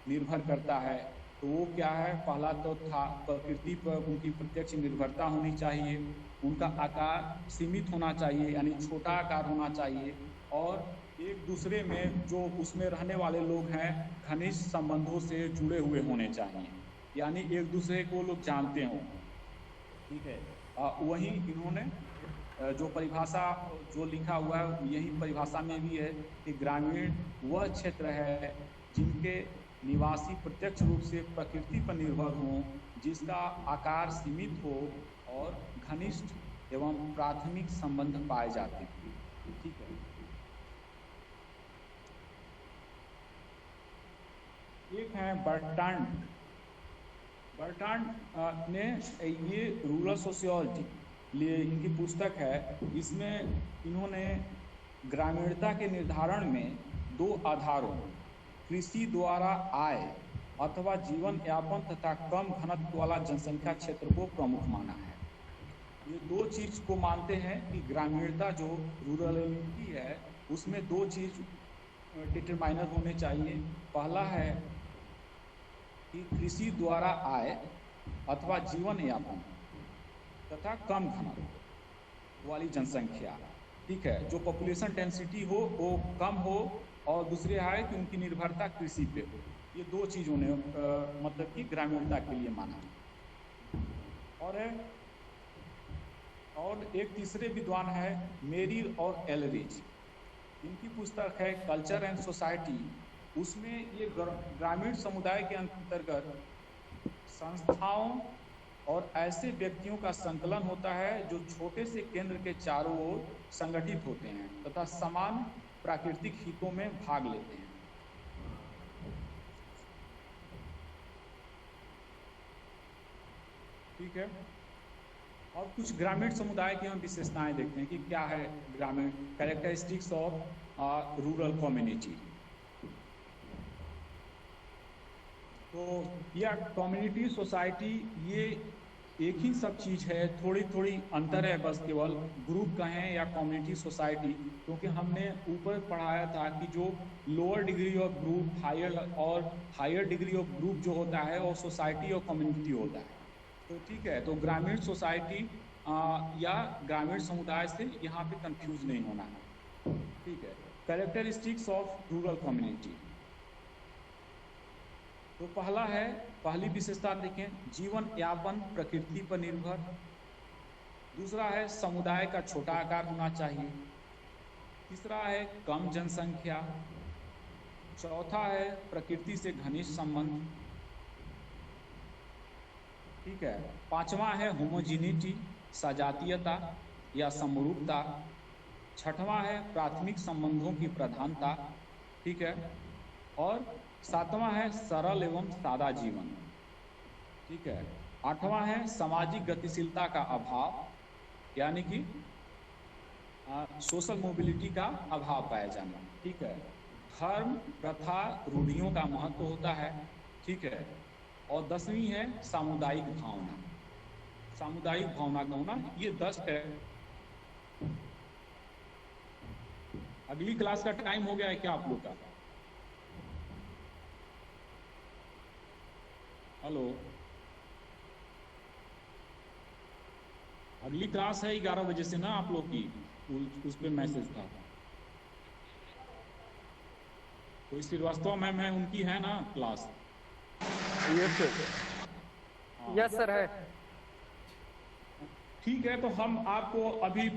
निर्भर करता है। तो वो क्या है, पहला तो था प्रकृति पर उनकी प्रत्यक्ष निर्भरता होनी चाहिए, उनका आकार सीमित होना चाहिए यानी छोटा आकार होना चाहिए, और एक दूसरे में जो उसमें रहने वाले लोग हैं घनिष्ठ संबंधों से जुड़े हुए होने चाहिए, यानी एक दूसरे को लोग जानते हों, ठीक है। वहीं इन्होंने जो परिभाषा जो लिखा हुआ है यही परिभाषा में भी है कि ग्रामीण वह क्षेत्र है जिनके निवासी प्रत्यक्ष रूप से प्रकृति पर निर्भर हों, जिसका आकार सीमित हो और घनिष्ठ एवं प्राथमिक संबंध पाए जाते हैं, ठीक है। एक है बर्ट्रांड ने ये रूरल सोशियोलॉजी लिए इनकी पुस्तक है। इसमें इन्होंने ग्रामीणता के निर्धारण में 2 आधारों, कृषि द्वारा आय अथवा जीवन यापन तथा कम घनत्व वाला जनसंख्या क्षेत्र को प्रमुख माना है। ये 2 चीज़ को मानते हैं कि ग्रामीणता जो रूरलिटी है उसमें 2 चीज़ डिटरमाइनर होने चाहिए। पहला है कि कृषि द्वारा आय अथवा जीवन यापन तथा कम घनत्व वाली जनसंख्या, ठीक है, जो पॉपुलेशन डेंसिटी हो वो कम हो, और दूसरे है कि उनकी निर्भरता कृषि पे हो। ये 2 चीज़ों ने मतलब कि ग्रामीणता के लिए माना। और एक तीसरे विद्वान है मेरी और एलरिच, इनकी पुस्तक है कल्चर एंड सोसाइटी। उसमें ये ग्रामीण समुदाय के अंतर्गत संस्थाओं और ऐसे व्यक्तियों का संकलन होता है जो छोटे से केंद्र के चारों ओर संगठित होते हैं तथा समान प्राकृतिक हितों में भाग लेते हैं। ठीक है। और कुछ ग्रामीण समुदाय की हम विशेषताएं देखते हैं कि क्या है ग्रामीण कैरेक्टरिस्टिक्स ऑफ रूरल कम्युनिटी। तो यह कम्युनिटी सोसाइटी ये एक ही सब चीज़ है, थोड़ी थोड़ी अंतर है बस, केवल ग्रुप कहें या कम्युनिटी सोसाइटी, क्योंकि हमने ऊपर पढ़ाया था कि जो lower degree of group higher degree of group जो होता है वो सोसाइटी और कम्युनिटी होता है। तो ठीक है, तो ग्रामीण सोसाइटी या ग्रामीण समुदाय से यहाँ पे कंफ्यूज नहीं होना है, ठीक है। कैरेक्टरिस्टिक्स ऑफ रूरल कम्युनिटी, तो पहली विशेषता देखें, जीवन यापन प्रकृति पर निर्भर। दूसरा है समुदाय का छोटा आकार होना चाहिए। तीसरा है कम जनसंख्या। चौथा है प्रकृति से घनिष्ठ संबंध, ठीक है। पांचवा है होमोजिनिटी, सजातीयता। या समरूपता। छठवां है प्राथमिक संबंधों की प्रधानता, ठीक है। और सातवां है सरल एवं सादा जीवन, ठीक है। आठवां है सामाजिक गतिशीलता का अभाव, यानी कि सोशल मोबिलिटी का अभाव पाया जाना, ठीक है। धर्म प्रथा रूढ़ियों का महत्व होता है, ठीक है। और 10वीं है सामुदायिक भावना, सामुदायिक भावना का होना। ये 10 है। अगली क्लास का टाइम हो गया है क्या आप लोग का? हेलो, अगली क्लास है 11 बजे से ना आप लोग की, उस पे मैसेज था। कोई श्रीवास्तव मैम है, उनकी है ना class? Yes sir. Yes sir है। ठीक है, तो हम आपको अभी